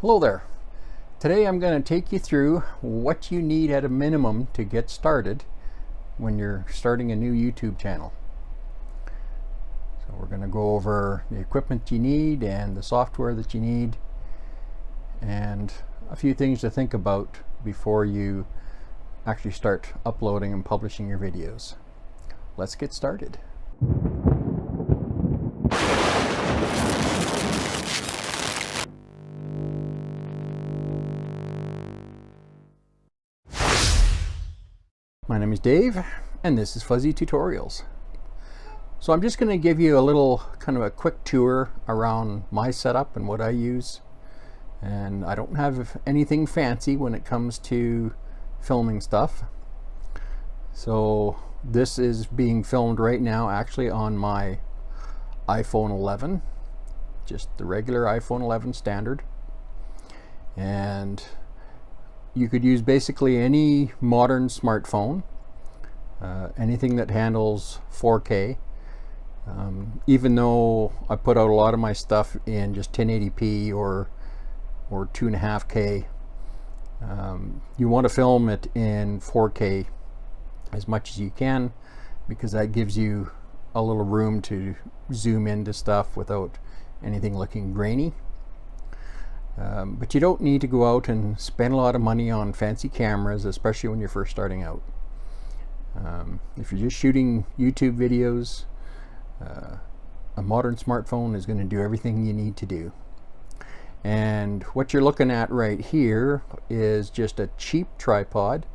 Hello there. Today I'm going to take you through what you need at a minimum to get started when you're starting a new YouTube channel. So we're going to go over the equipment you need and the software that you need and a few things to think about before you actually start uploading and publishing your videos. Let's get started. My name is Dave and this is Fuzzee Tutorials. So I'm just going to give you a little kind of a quick tour around my setup and what I use. And I don't have anything fancy when it comes to filming stuff. So this is being filmed right now actually on my iPhone 11, just the regular iPhone 11 standard. And you could use basically any modern smartphone, anything that handles 4K. Even though I put out a lot of my stuff in just 1080p or 2.5K, you want to film it in 4K as much as you can, because that gives you a little room to zoom into stuff without anything looking grainy. But you don't need to go out and spend a lot of money on fancy cameras, especially when you're first starting out. If you're just shooting YouTube videos, a modern smartphone is going to do everything you need to do. And what you're looking at right here is just a cheap tripod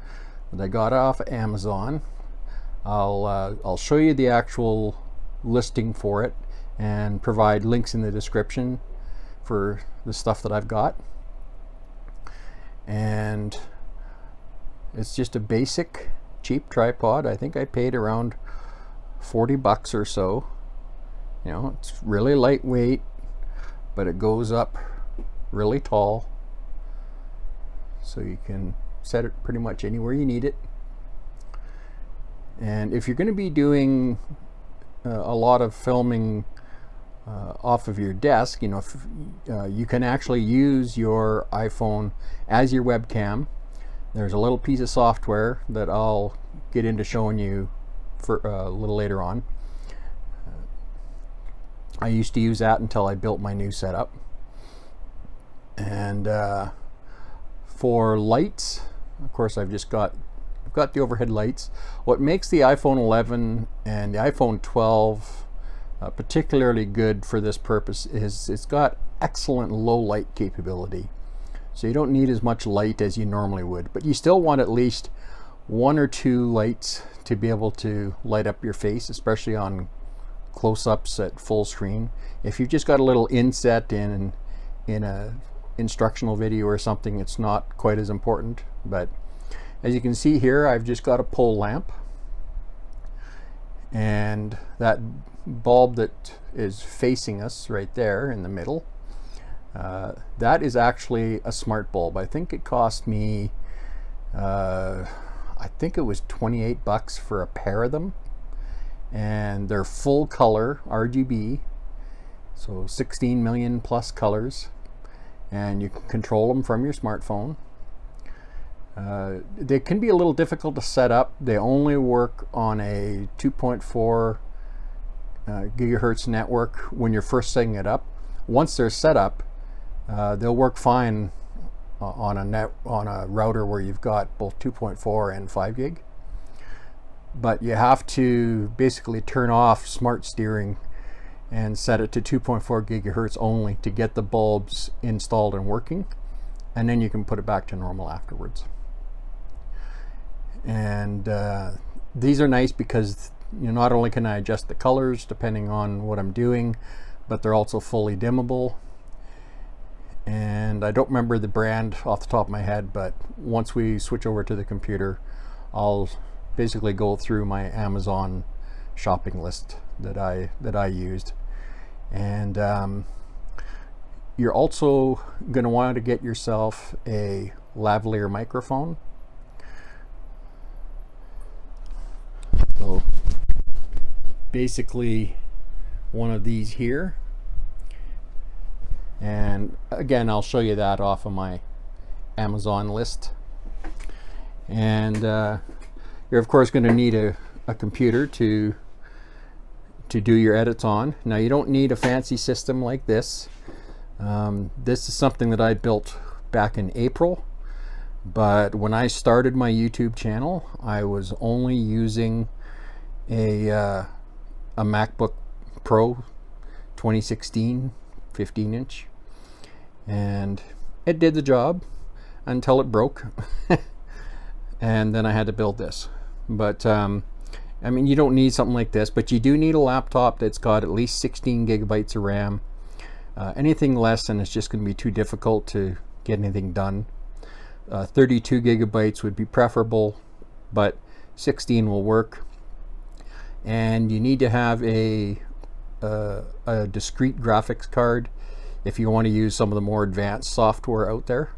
that I got off Amazon. I'll show you the actual listing for it and provide links in the description for the stuff that I've got. And it's just a basic cheap tripod. I think I paid around 40 bucks or so. You know, it's really lightweight, but it goes up really tall, so you can set it pretty much anywhere you need it. And if you're going to be doing a lot of filming off of your desk, you know, you can actually use your iPhone as your webcam. There's a little piece of software that I'll get into showing you for a little later on. I used to use that until I built my new setup. And for lights, of course, I've got the overhead lights. What makes the iPhone 11 and the iPhone 12 particularly good for this purpose is it's got excellent low light capability. So you don't need as much light as you normally would, but you still want at least one or two lights to be able to light up your face, especially on close-ups at full screen. If you've just got a little inset in a instructional video or something, it's not quite as important. But as you can see here, I've just got a pole lamp, and that bulb that is facing us right there in the middle, that is actually a smart bulb. I think it cost me I think it was 28 bucks for a pair of them, and they're full color RGB, so 16 million plus colors, and you can control them from your smartphone. They can be a little difficult to set up. They only work on a 2.4 gigahertz network when you're first setting it up. Once they're set up, they'll work fine on a router where you've got both 2.4 and 5 gig. But you have to basically turn off smart steering and set it to 2.4 gigahertz only to get the bulbs installed and working, and then you can put it back to normal afterwards. And these are nice because, you know, not only can I adjust the colors depending on what I'm doing, but they're also fully dimmable. And I don't remember the brand off the top of my head, but once we switch over to the computer, I'll basically go through my Amazon shopping list that I used. And you're also going to want to get yourself a lavaliere microphone. So basically one of these here. And again, I'll show you that off of my Amazon list. And you're of course going to need a computer to do your edits on. Now you don't need a fancy system like this. This is something that I built back in April, but when I started my YouTube channel, I was only using a MacBook Pro 2016 15-inch, and it did the job until it broke. And then I had to build this. But I mean, you don't need something like this, but you do need a laptop that's got at least 16 gigabytes of RAM. Anything less than it's just going to be too difficult to get anything done. 32 gigabytes would be preferable, but 16 will work. And you need to have a discrete graphics card if you want to use some of the more advanced software out there.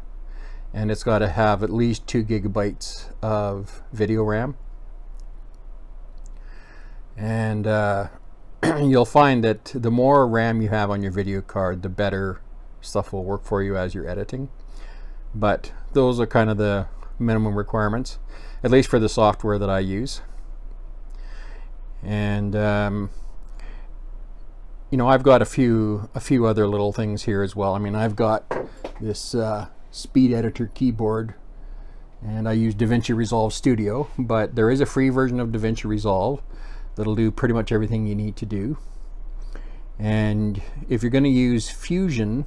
And it's got to have at least 2 gigabytes of video RAM. And you'll find that the more RAM you have on your video card, the better stuff will work for you as you're editing. But those are kind of the minimum requirements, at least for the software that I use. And you know, I've got a few other little things here as well. I mean, I've got this speed editor keyboard, and I use Davinci Resolve Studio, but there is a free version of Davinci Resolve that'll do pretty much everything you need to do. And if you're going to use Fusion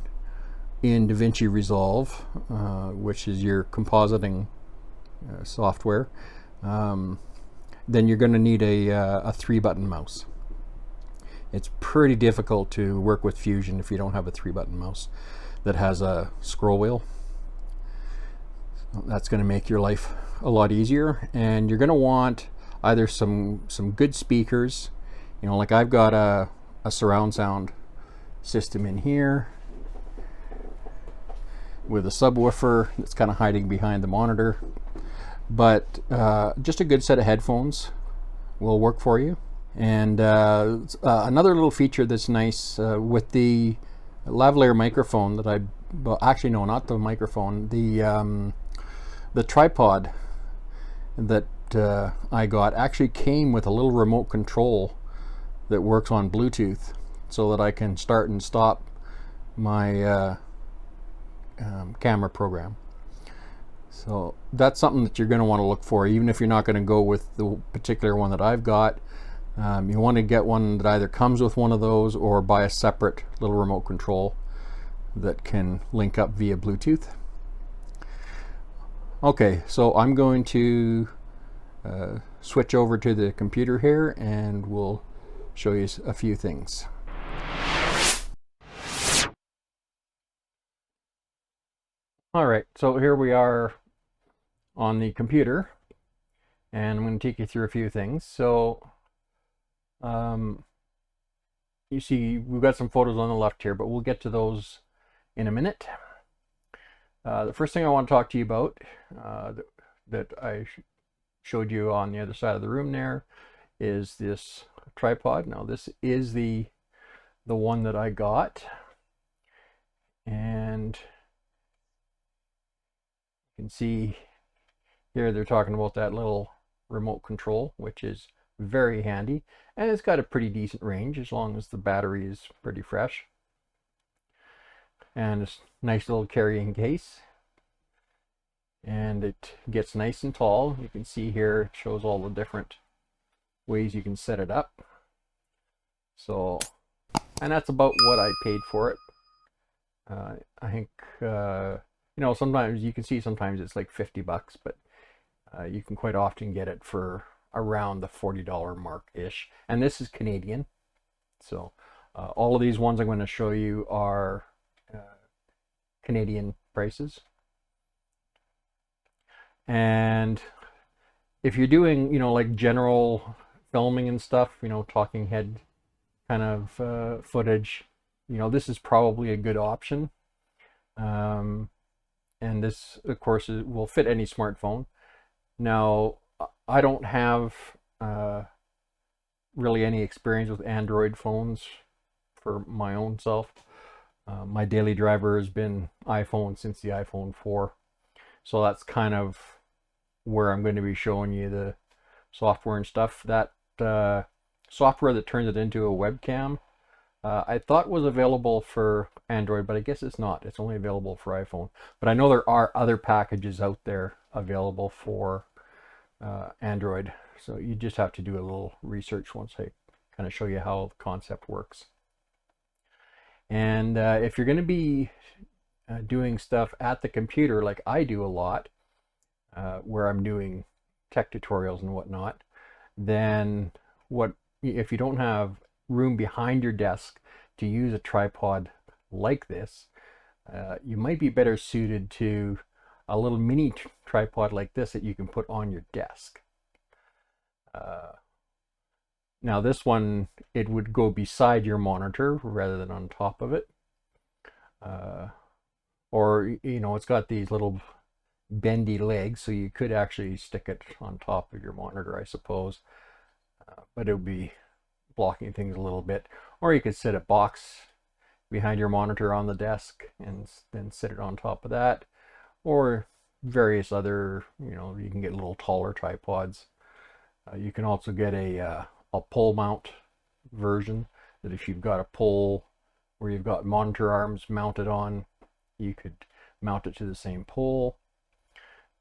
in Davinci Resolve, which is your compositing software, then you're going to need a 3-button mouse. It's pretty difficult to work with Fusion if you don't have a 3-button mouse that has a scroll wheel. So that's going to make your life a lot easier. And you're going to want either some good speakers, you know, like I've got a surround sound system in here with a subwoofer that's kind of hiding behind the monitor, but just a good set of headphones will work for you. And another little feature that's nice with the lavaliere microphone that well, actually no, not the microphone, the tripod that I got actually came with a little remote control that works on Bluetooth, so that I can start and stop my camera program. So that's something that you're going to want to look for, even if you're not going to go with the particular one that I've got. You want to get one that either comes with one of those or buy a separate little remote control that can link up via Bluetooth. Okay, so I'm going to switch over to the computer here and we'll show you a few things. All right, so here we are on the computer, and I'm going to take you through a few things. So you see we've got some photos on the left here, but we'll get to those in a minute. The first thing I want to talk to you about that I showed you on the other side of the room there is this tripod. Now this is the one that I got, and you can see here they're talking about that little remote control, which is very handy, and it's got a pretty decent range as long as the battery is pretty fresh. And it's a nice little carrying case, and it gets nice and tall. You can see here it shows all the different ways you can set it up. So, and that's about what I paid for it. I think you know, sometimes you can see sometimes it's like $50, but you can quite often get it for around the $40 mark-ish. And this is Canadian. So all of these ones I'm going to show you are Canadian prices. And if you're doing, you know, like general filming and stuff, you know, talking head kind of footage, you know, this is probably a good option. And this, of course, will fit any smartphone. Now, I don't have really any experience with Android phones for my own self, My daily driver has been iPhone since the iPhone 4. So that's kind of where I'm going to be showing you the software and stuff. That software that turns it into a webcam, I thought was available for Android, but I guess it's not. It's only available for iPhone. But I know there are other packages out there available for Android. So you just have to do a little research once I kind of show you how the concept works. And if you're going to be doing stuff at the computer like I do a lot, where I'm doing tech tutorials and whatnot, then if you don't have room behind your desk to use a tripod like this, you might be better suited to a little mini tripod like this that you can put on your desk. Now this one, it would go beside your monitor rather than on top of it. Or, you know, it's got these little bendy legs, so you could actually stick it on top of your monitor, I suppose. But it would be blocking things a little bit. Or you could set a box behind your monitor on the desk and then sit it on top of that. Or various other, you know, you can get little taller tripods. You can also get a pole mount version that if you've got a pole where you've got monitor arms mounted on, you could mount it to the same pole.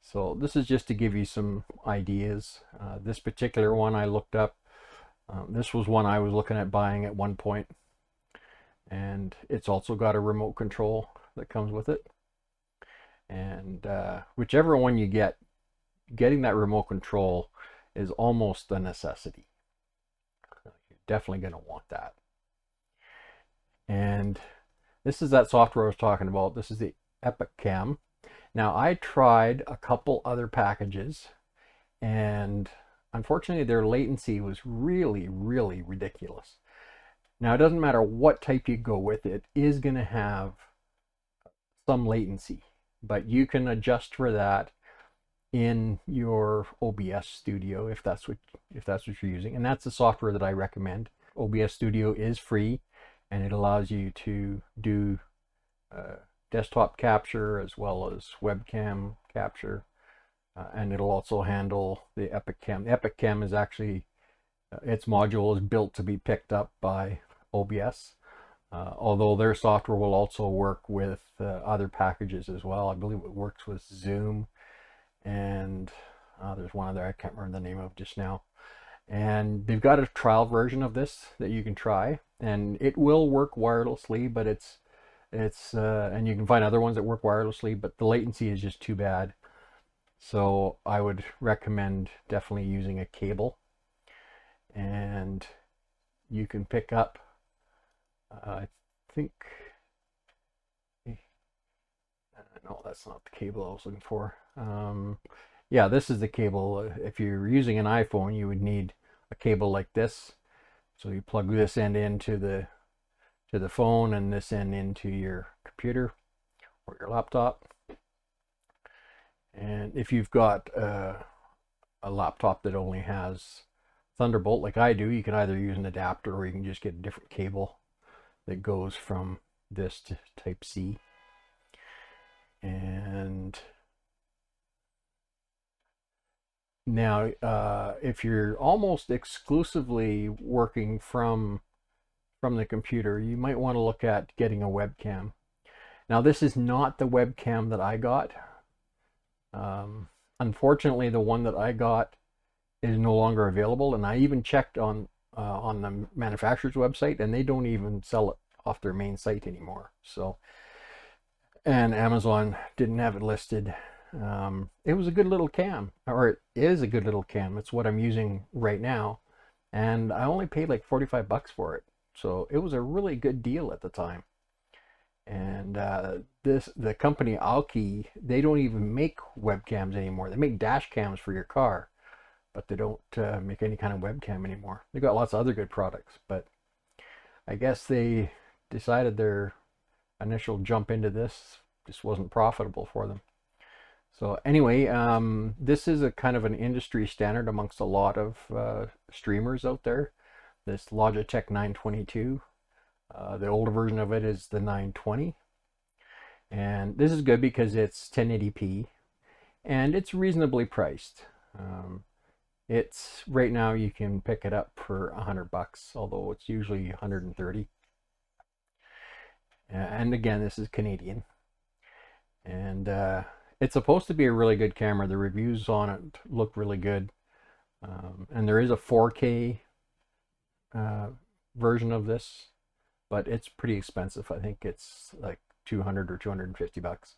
So this is just to give you some ideas. This particular one I looked up. This was one I was looking at buying at one point, and it's also got a remote control that comes with it. And whichever one you get, getting that remote control is almost a necessity. You're definitely going to want that. And this is that software I was talking about. This is the Webcam. Now I tried a couple other packages, and unfortunately their latency was really, really ridiculous. Now it doesn't matter what type you go with, it is going to have some latency, but you can adjust for that in your OBS Studio if that's what you're using, and that's the software that I recommend. OBS Studio is free, and it allows you to do desktop capture as well as webcam capture, and it'll also handle the Webcam. The Webcam is actually its module is built to be picked up by OBS, although their software will also work with other packages as well. I believe it works with Zoom, and there's one other I can't remember the name of just now. And they've got a trial version of this that you can try, and it will work wirelessly, but it's and you can find other ones that work wirelessly, but the latency is just too bad. So I would recommend definitely using a cable, and you can pick up I think no, that's not the cable I was looking for. Yeah, this is the cable. If you're using an iPhone, you would need a cable like this. So you plug this end into the phone and this end into your computer or your laptop. And if you've got a laptop that only has Thunderbolt like I do, you can either use an adapter or you can just get a different cable that goes from this to Type C. And now if you're almost exclusively working from the computer, you might want to look at getting a webcam. Now this is not the webcam that I got. Unfortunately, the one that I got is no longer available, and I even checked on the manufacturer's website, and they don't even sell it off their main site anymore. So, and Amazon didn't have it listed. It was a good little cam, or it is a good little cam. It's what I'm using right now, and I only paid like 45 bucks for it. So it was a really good deal at the time. And the company Alki, they don't even make webcams anymore. They make dash cams for your car, but they don't make any kind of webcam anymore. They got lots of other good products, but I guess they decided their initial jump into this just wasn't profitable for them. So anyway, this is a kind of an industry standard amongst a lot of streamers out there. This Logitech 922. The older version of it is the 920. And this is good because it's 1080p and it's reasonably priced. It's right now you can pick it up for $100, although it's usually 130. And again, this is Canadian. And it's supposed to be a really good camera. The reviews on it look really good. And there is a 4K version of this, but it's pretty expensive. I think it's like 200 or 250 bucks.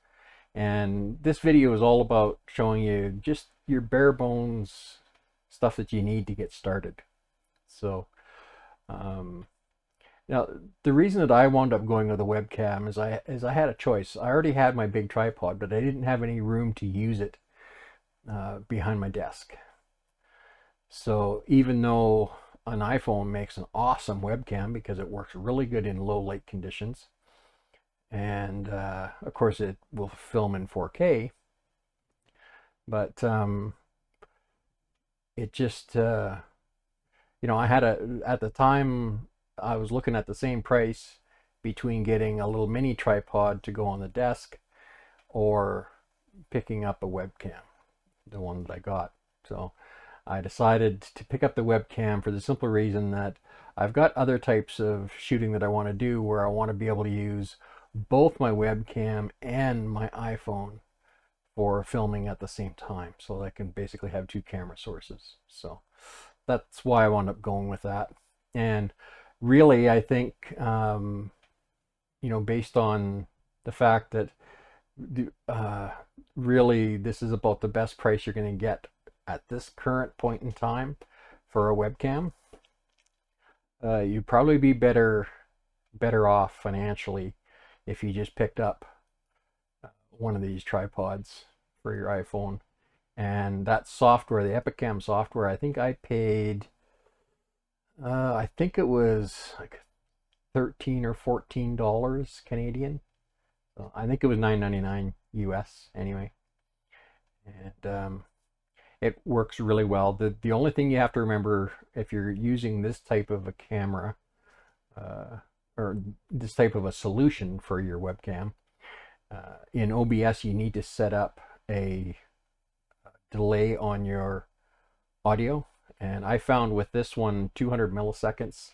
And this video is all about showing you just your bare bones stuff that you need to get started. So now the reason that I wound up going with a webcam is I had a choice. I already had my big tripod, but I didn't have any room to use it behind my desk. So even though an iPhone makes an awesome webcam because it works really good in low light conditions, and of course it will film in 4K, but it just you know, I had at the time I was looking at the same price between getting a little mini tripod to go on the desk or picking up a webcam, the one that I got. So I decided to pick up the webcam for the simple reason that I've got other types of shooting that I want to do where I want to be able to use both my webcam and my iPhone for filming at the same time, so I can basically have two camera sources. So that's why I wound up going with that. And really, I think you know, based on the fact that really this is about the best price you're going to get at this current point in time for a webcam, you'd probably be better off financially if you just picked up one of these tripods for your iPhone. And that software, the Epicam software, I think I paid I think it was like $13 or $14 Canadian. So I think it was $9.99 US anyway. And it works really well. The only thing you have to remember if you're using this type of a camera or this type of a solution for your webcam, in OBS you need to set up a delay on your audio. And I found with this one 200 milliseconds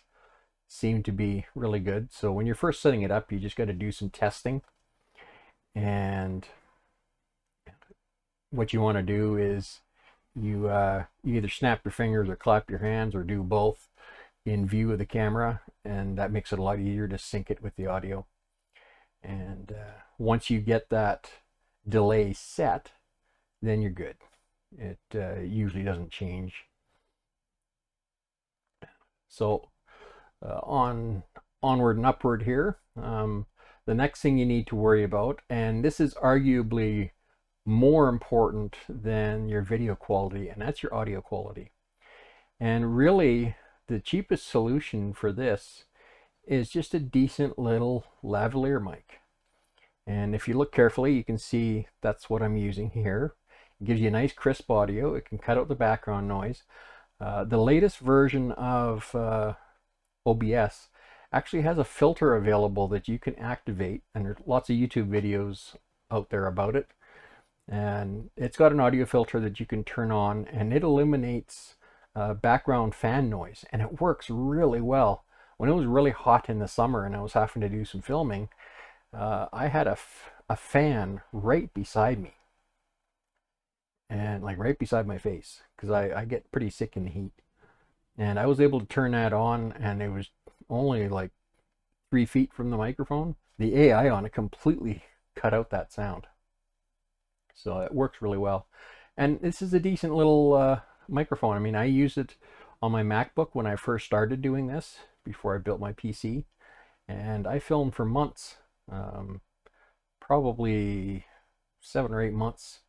seemed to be really good. So when you're first setting it up, you just got to do some testing. And what you want to do is you either snap your fingers or clap your hands or do both in view of the camera, and that makes it a lot easier to sync it with the audio. And once you get that delay set, then you're good. It usually doesn't change. So onward and upward here. The next thing you need to worry about, and this is arguably more important than your video quality, and that's your audio quality. And really the cheapest solution for this is just a decent little lavaliere mic. And if you look carefully, you can see that's what I'm using here. It gives you a nice crisp audio. It can cut out the background noise. The latest version of OBS actually has a filter available that you can activate, and there's lots of YouTube videos out there about it. And it's got an audio filter that you can turn on, and it eliminates background fan noise, and it works really well. When it was really hot in the summer and I was having to do some filming, I had a fan right beside me, and like right beside my face, because I get pretty sick in the heat. And I was able to turn that on, and it was only like 3 feet from the microphone. The AI on it completely cut out that sound. So it works really well. And this is a decent little microphone. I mean, I used it on my MacBook when I first started doing this, before I built my PC. And I filmed for months, probably 7 or 8 months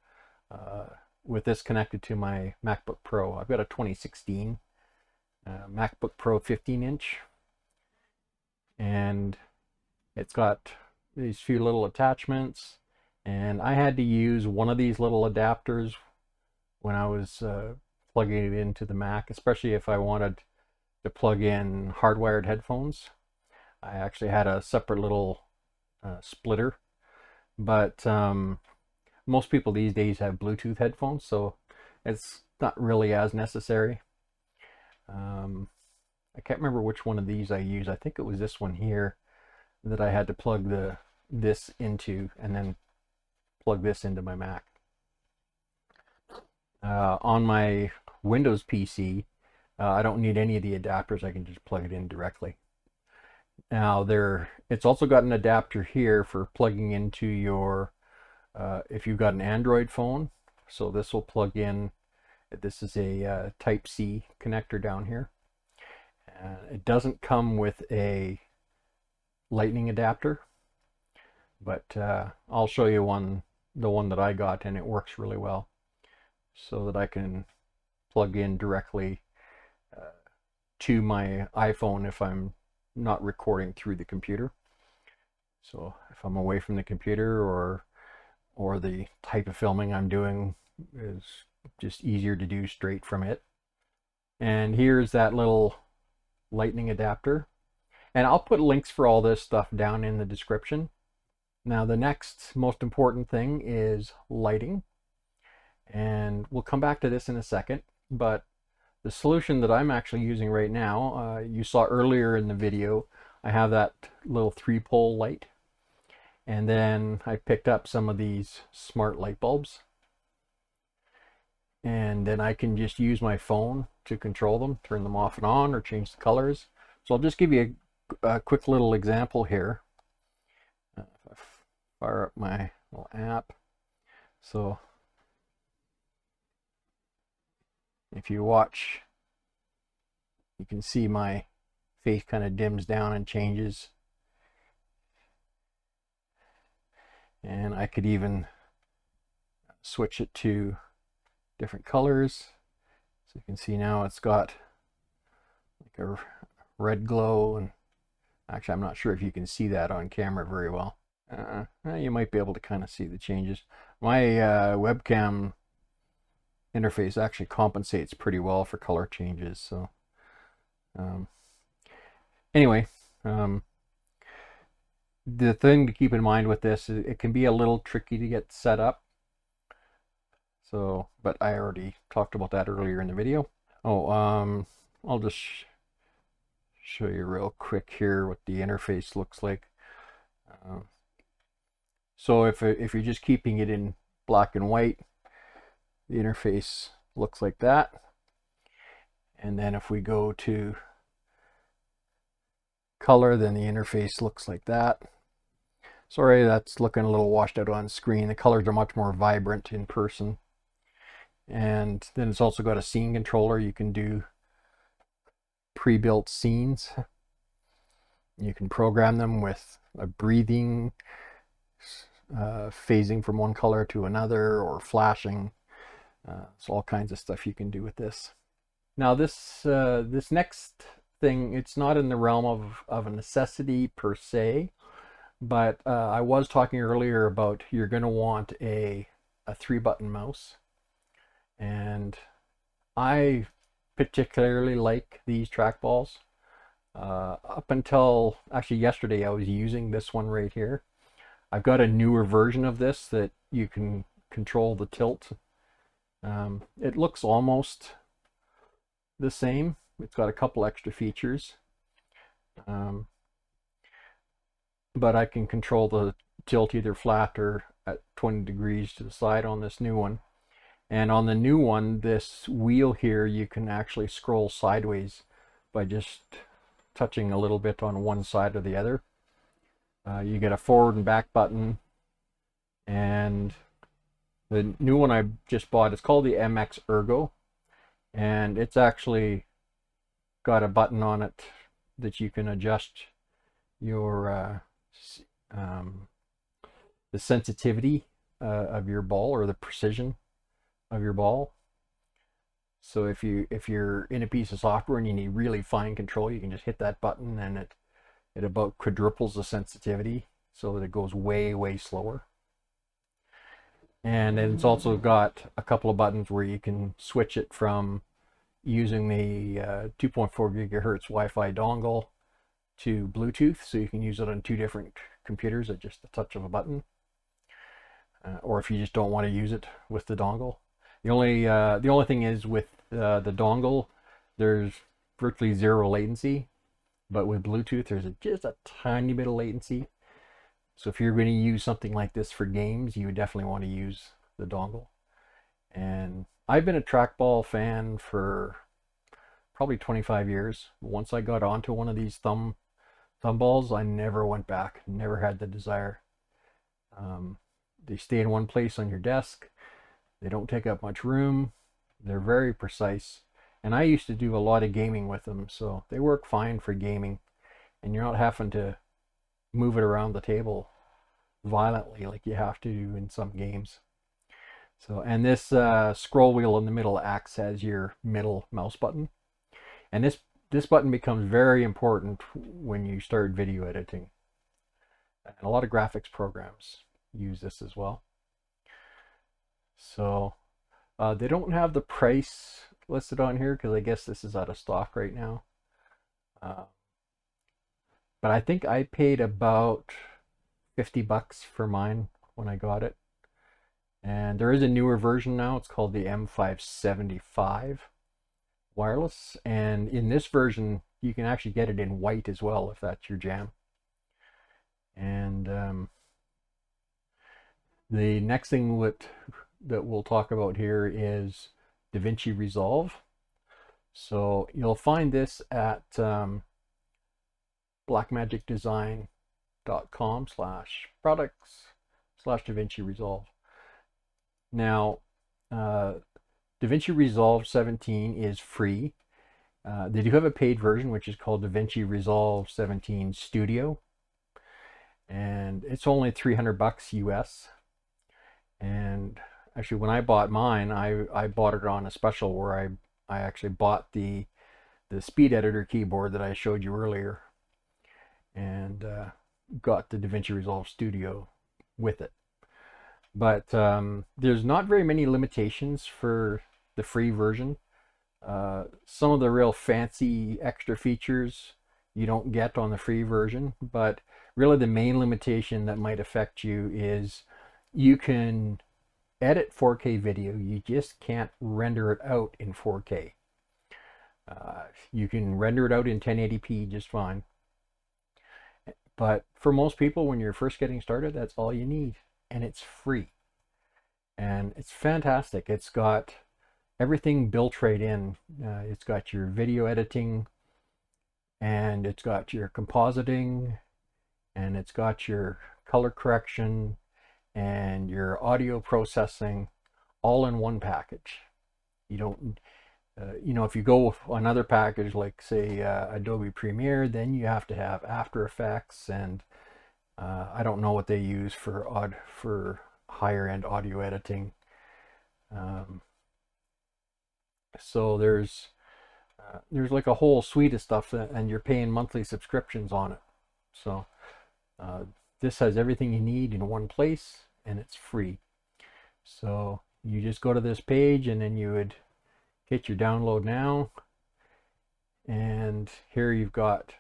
with this connected to my MacBook Pro. I've got a 2016 MacBook Pro 15-inch. And it's got these few little attachments. And I had to use one of these little adapters when I was plugging it into the Mac, especially if I wanted to plug in hardwired headphones. I actually had a separate little splitter, but most people these days have Bluetooth headphones, so it's not really as necessary. I can't remember which one of these I used. I think it was this one here that I had to plug this into and then plug this into my Mac. On my Windows PC, I don't need any of the adapters. I can just plug it in directly. Now it's also got an adapter here for plugging into your, if you've got an Android phone. So this will plug in, this is a Type-C connector down here. It doesn't come with a lightning adapter, but I'll show you the one that I got, and it works really well, so that I can plug in directly to my iPhone if I'm not recording through the computer. So if I'm away from the computer, or the type of filming I'm doing is just easier to do straight from it. And here's that little lightning adapter, and I'll put links for all this stuff down in the description. Now the next most important thing is lighting, and we'll come back to this in a second, but the solution that I'm actually using right now, you saw earlier in the video, I have that little 3-pole light, and then I picked up some of these smart light bulbs, and then I can just use my phone to control them, turn them off and on, or change the colors. So I'll just give you a quick little example here. If I fire up my little app, so if you watch, you can see my face kind of dims down and changes, and I could even switch it to different colors. So you can see now it's got like a red glow, and actually I'm not sure if you can see that on camera very well. You might be able to kind of see the changes. My webcam interface actually compensates pretty well for color changes. So anyway, the thing to keep in mind with this is it can be a little tricky to get set up. So, but I already talked about that earlier in the video. I'll just show you real quick here what the interface looks like. So if you're just keeping it in black and white, the interface looks like that. And then if we go to color, then the interface looks like that. Sorry, that's looking a little washed out on screen. The colors are much more vibrant in person. And then it's also got a scene controller. You can do pre-built scenes. You can program them with a breathing, phasing from one color to another, or flashing. So all kinds of stuff you can do with this. Now this next thing, it's not in the realm of a necessity per se, but I was talking earlier about you're going to want a 3-button mouse, and I particularly like these trackballs. Up until actually yesterday, I was using this one right here. I've got a newer version of this that you can control the tilt. It looks almost the same. It's got a couple extra features, but I can control the tilt either flat or at 20 degrees to the side on this new one. And on the new one, this wheel here, you can actually scroll sideways by just touching a little bit on one side or the other. You get a forward and back button, and the new one I just bought, it's called the MX Ergo, and it's actually got a button on it that you can adjust your the sensitivity of your ball, or the precision of your ball. So if you're in a piece of software and you need really fine control, you can just hit that button, and it about quadruples the sensitivity so that it goes way slower. And then it's also got a couple of buttons where you can switch it from using the 2.4 gigahertz Wi-Fi dongle to Bluetooth, so you can use it on 2 different computers at just the touch of a button. Or if you just don't want to use it with the dongle. The only thing is with the dongle, there's virtually 0 latency, but with Bluetooth, there's just a tiny bit of latency. So if you're going to use something like this for games, you would definitely want to use the dongle. And I've been a Trackball fan for probably 25 years. Once I got onto one of these thumb balls, I never went back, never had the desire. They stay in one place on your desk. They don't take up much room. They're very precise. And I used to do a lot of gaming with them, so they work fine for gaming. And you're not having to move it around the table violently like you have to do in some games. So, and this scroll wheel in the middle acts as your middle mouse button. And this button becomes very important when you start video editing. And a lot of graphics programs use this as well. So they don't have the price listed on here because I guess this is out of stock right now. But I think I paid about $50 for mine when I got it. And there is a newer version now. It's called the M575 wireless. And in this version, you can actually get it in white as well if that's your jam. And the next thing that we'll talk about here is Davinci Resolve. So you'll find this at blackmagicdesign.com/products/Davinci Resolve. Now, Davinci Resolve 17 is free. They do have a paid version, which is called Davinci Resolve 17 Studio. And it's only $300 US. And actually, when I bought mine, I bought it on a special where I actually bought the speed editor keyboard that I showed you earlier, and got the Davinci Resolve Studio with it. But there's not very many limitations for the free version. Some of the real fancy extra features you don't get on the free version, but really the main limitation that might affect you is you can edit 4K video, you just can't render it out in 4K. You can render it out in 1080p just fine. But for most people, when you're first getting started, that's all you need. And it's free. And it's fantastic. It's got everything built right in. It's got your video editing, and it's got your compositing, and it's got your color correction, and your audio processing all in one package. You don't, if you go with another package like say Adobe Premiere, then you have to have After Effects, and I don't know what they use for higher end audio editing. So there's like a whole suite of stuff and you're paying monthly subscriptions on it. So this has everything you need in one place, and it's free. So you just go to this page, and then you would hit your download now, and here you've got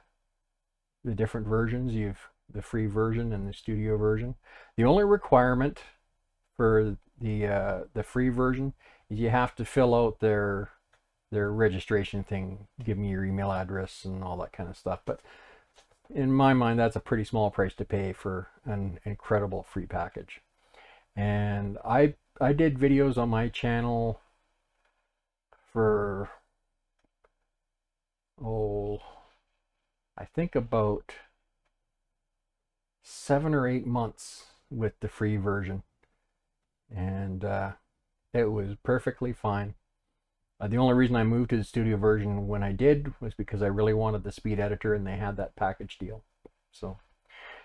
the different versions. You've the free version and the studio version. The only requirement for the free version is you have to fill out their registration thing, give me your email address and all that kind of stuff. But in my mind, that's a pretty small price to pay for an incredible free package. And I did videos on my channel for I think about 7 or 8 months with the free version, and it was perfectly fine. The only reason I moved to the studio version when I did was because I really wanted the speed editor, and they had that package deal. So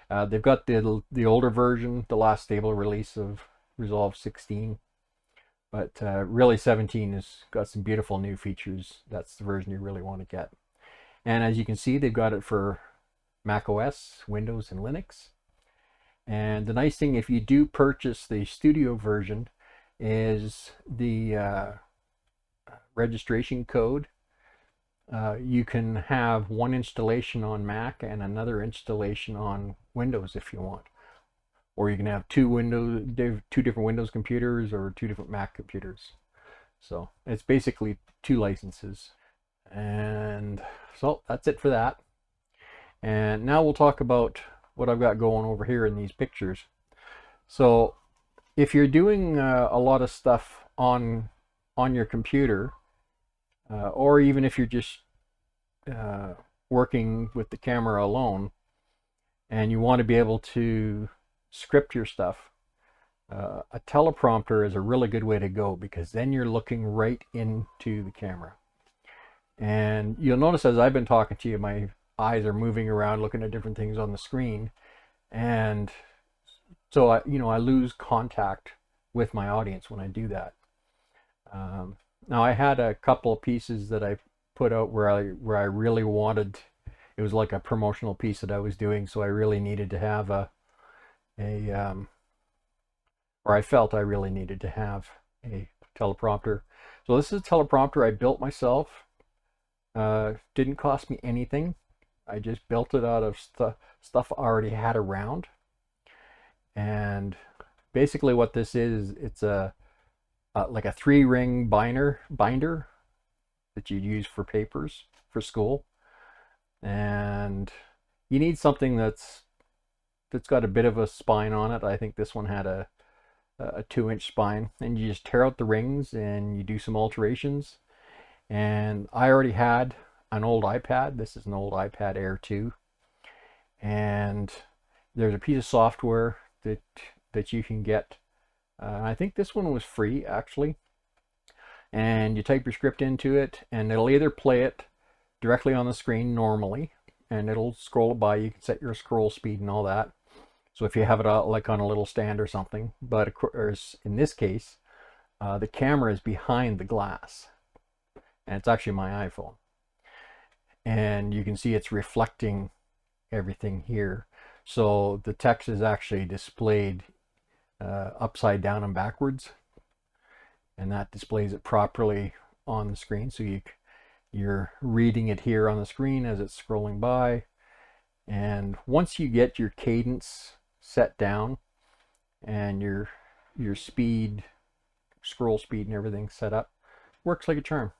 they've got the older version, the last stable release of Resolve 16, but really 17 has got some beautiful new features. That's the version you really want to get. And as you can see, they've got it for Mac OS, Windows, and Linux. And the nice thing, if you do purchase the studio version, is the registration code You can have one installation on Mac and another installation on Windows if you want. Or you can have two different Windows computers or two different Mac computers. So it's basically two licenses. And so that's it for that. And now we'll talk about what I've got going over here in these pictures. So if you're doing a lot of stuff on your computer, or even if you're just working with the camera alone and you want to be able to script your stuff, a teleprompter is a really good way to go, because then you're looking right into the camera. And you'll notice as I've been talking to you, my eyes are moving around looking at different things on the screen, and so I lose contact with my audience when I do that. Now I had a couple of pieces that I put out where I really wanted, it was like a promotional piece that I was doing, so I really needed to have or I felt I really needed to have a teleprompter. So this is a teleprompter I built myself. Didn't cost me anything. I just built it out of stuff I already had around. And basically what this is, it's like a 3-ring binder that you'd use for papers for school. And you need something that's got a bit of a spine on it. I think this one had a 2-inch spine, and you just tear out the rings and you do some alterations. And I already had an old iPad. This is an old iPad Air 2, and there's a piece of software that you can get. I think this one was free actually, and you type your script into it and it'll either play it directly on the screen normally, and it'll scroll it by. You can set your scroll speed and all that. So if you have it like on a little stand or something, but of course in this case the camera is behind the glass, and it's actually my iPhone, and you can see it's reflecting everything here. So the text is actually displayed upside down and backwards, and that displays it properly on the screen. So you're reading it here on the screen as it's scrolling by. And once you get your cadence set down and your speed, scroll speed and everything set up, works like a charm.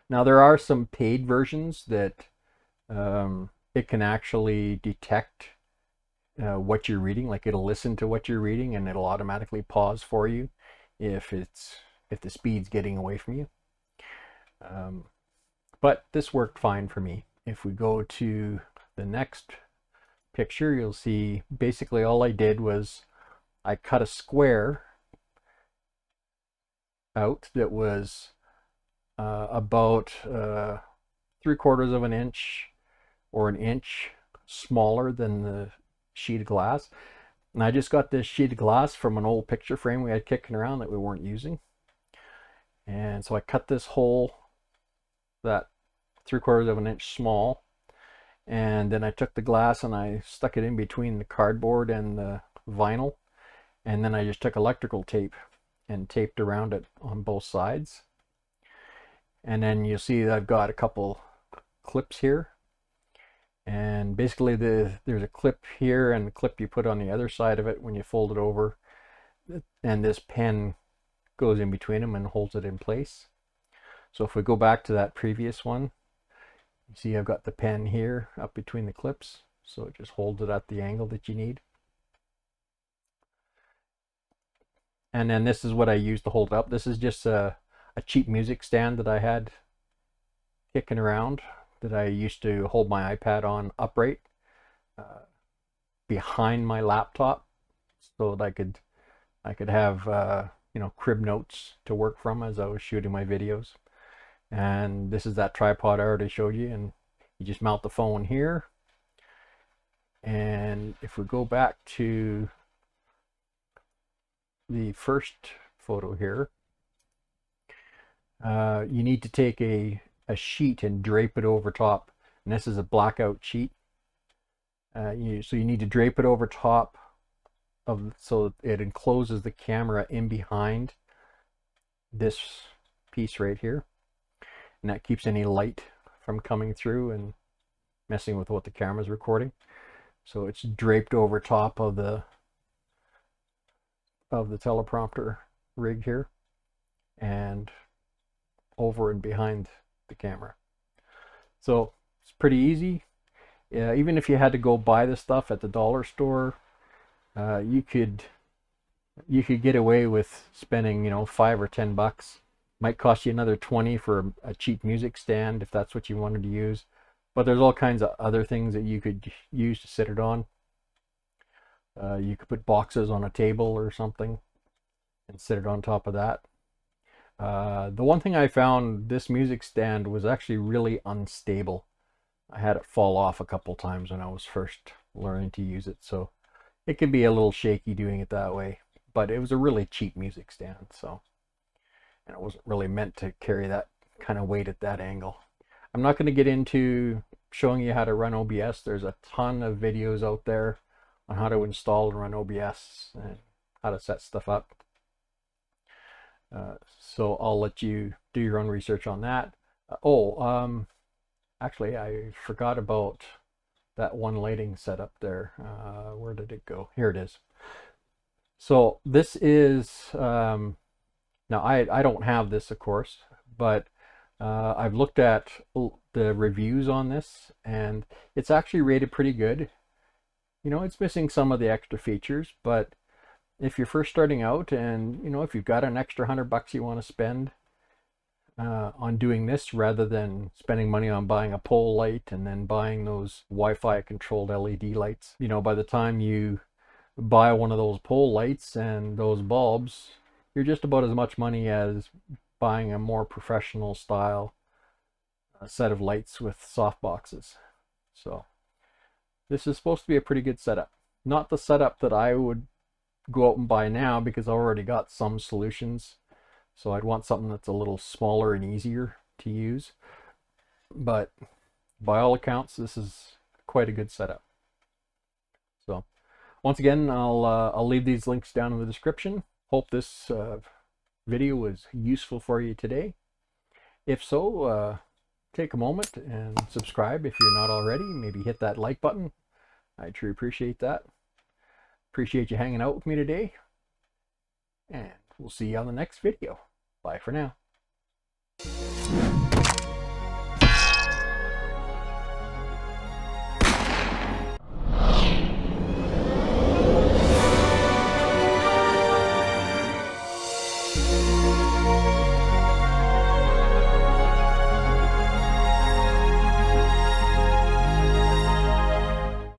Now there are some paid versions that it can actually detect what you're reading. Like it'll listen to what you're reading and it'll automatically pause for you if the speed's getting away from you. But this worked fine for me. If we go to the next picture, you'll see basically all I did was I cut a square out that was about 3/4 of an inch or an inch smaller than the sheet of glass. And I just got this sheet of glass from an old picture frame we had kicking around that we weren't using. And so I cut this hole that 3/4 of an inch small, and then I took the glass and I stuck it in between the cardboard and the vinyl, and then I just took electrical tape and taped around it on both sides. And then you'll see that I've got a couple clips here, and basically there's a clip here and the clip you put on the other side of it when you fold it over, and this pen goes in between them and holds it in place. So if we go back to that previous one, you see I've got the pen here up between the clips, so it just holds it at the angle that you need. And then this is what I use to hold it up. This is just a cheap music stand that I had kicking around that I used to hold my iPad on upright behind my laptop, so that I could have crib notes to work from as I was shooting my videos. And this is that tripod I already showed you, and you just mount the phone here. And if we go back to the first photo here, you need to take a sheet and drape it over top, and this is a blackout sheet. So you need to drape it over top so it encloses the camera in behind this piece right here. and that keeps any light from coming through and messing with what the camera's recording. So it's draped over top of the teleprompter rig here and over and behind the camera. So it's pretty easy. Even if you had to go buy the stuff at the dollar store, you could get away with spending, you know, $5 or $10. Might cost you another 20 for a cheap music stand if that's what you wanted to use. But there's all kinds of other things that you could use to sit it on. You could put boxes on a table or something and sit it on top of that. The one thing I found, this music stand was actually really unstable. I had it fall off a couple times when I was first learning to use it, so it can be a little shaky doing it that way. But it was a really cheap music stand, so, and it wasn't really meant to carry that kind of weight at that angle. I'm not going to get into showing you how to run OBS. There's a ton of videos out there on how to install and run OBS and how to set stuff up. So I'll let you do your own research on that. Actually, I forgot about that one lighting setup there. Where did it go? Here it is. So this is, now I don't have this, of course, but I've looked at the reviews on this, and it's actually rated pretty good. You know, it's missing some of the extra features, but if you're first starting out and, you know, if you've got an extra $100 you want to spend on doing this rather than spending money on buying a pole light and then buying those Wi-Fi controlled LED lights, you know, by the time you buy one of those pole lights and those bulbs, you're just about as much money as buying a more professional style set of lights with soft boxes. So this is supposed to be a pretty good setup. Not the setup that I would go out and buy now, because I already got some solutions. So I'd want something that's a little smaller and easier to use. But by all accounts, this is quite a good setup. So once again, I'll leave these links down in the description. Hope this video was useful for you today. If so, take a moment and subscribe if you're not already. Maybe hit that like button. I truly appreciate that. Appreciate you hanging out with me today. And we'll see you on the next video. Bye for now.